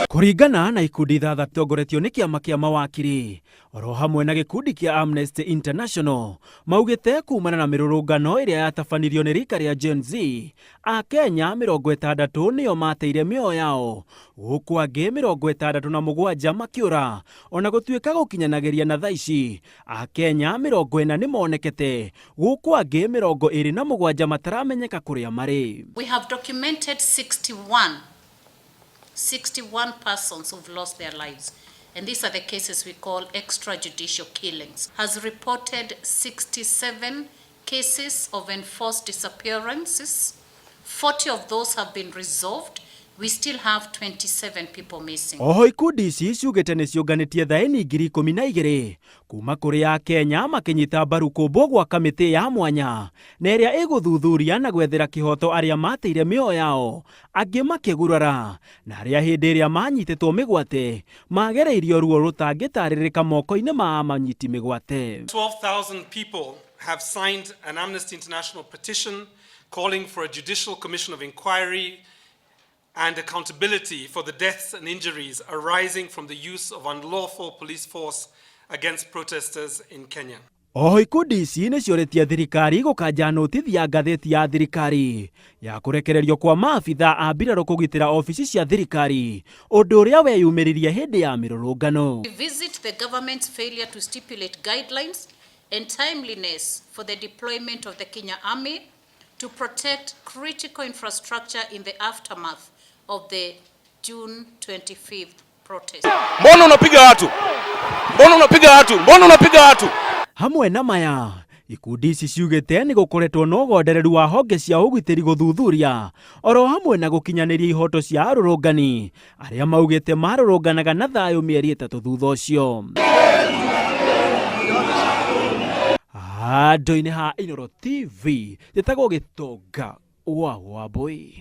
Kũringana na ikundi ithathatũ tongoretio nĩ kĩama kĩa mawakiri oro hamwe na gĩkundi kĩa Amnesty International maugĩte kumana na mĩrũrũngano ĩrĩa yatabanirio nĩ rika rĩa GenZ, Akenya 60 nĩo mateire mĩoyo yao, gũkũ angĩ 67 makĩũra, ona gũtuĩka gũkinyanagĩria na thaa ici Akenya 40 nĩ monekete, gũkũ angĩ 27 mataramenyeka kũrĩa marĩ. We have documented 61 persons who've lost their lives, and these are the cases we call extrajudicial killings. Has reported 67 cases of enforced disappearances. 40 of those have been resolved. We still have 27 people missing. Oho ikundi ici ciugĩte nĩ ciũnganĩtie thaĩni 12,000 kuma kũrĩ Akenya makĩnyita mbaru kũmbwo gwa kamĩtĩ ya mwanya na ĩrĩa ĩgũthuthuria na gwethera kĩhoto arĩa mateire mĩoyo yao, angĩ makĩgurara na arĩa hĩndĩ ĩrĩa manyitĩtwo mĩgwate magereirio ruo rũtangĩtarĩrĩka moko-inĩ ma amanyiti mĩgwate. 12,000 people have signed an Amnesty International petition calling for a judicial commission of inquiry and accountability for the deaths and injuries arising from the use of unlawful police force against protesters in Kenya. Oho ikundi ici nĩ ciorĩtie thirikari gũkanja nothithi ya ngathĩti ya thirikari ya kũrekererio kwa maabitha a mbirarũ kũgitĩra ofici cia thirikari, ũndũ ũrĩa weyumĩririe hĩndĩ ya mĩrũrũngano. We visit the government's failure to stipulate guidelines and timeliness for the deployment of the Kenya Army to protect critical infrastructure in the aftermath of the June 25th protest. Mbona unapiga watu? Mbona unapiga watu? Mbona unapiga watu? Hamwe na maya, ikundi ici ciugĩte nĩ gũkoretwo na ũgondereru wa honge cia ũgitĩri gũthuthuria oro hamwe na gũkinyanĩria ihoto cia arũrũngani arĩa maugĩte marũrũnganaga na thayũ mĩeri 3 thutha ũcio. Andũ-inĩ ha Inooro TV, njĩtagwo Gĩtonga wa Wambũi.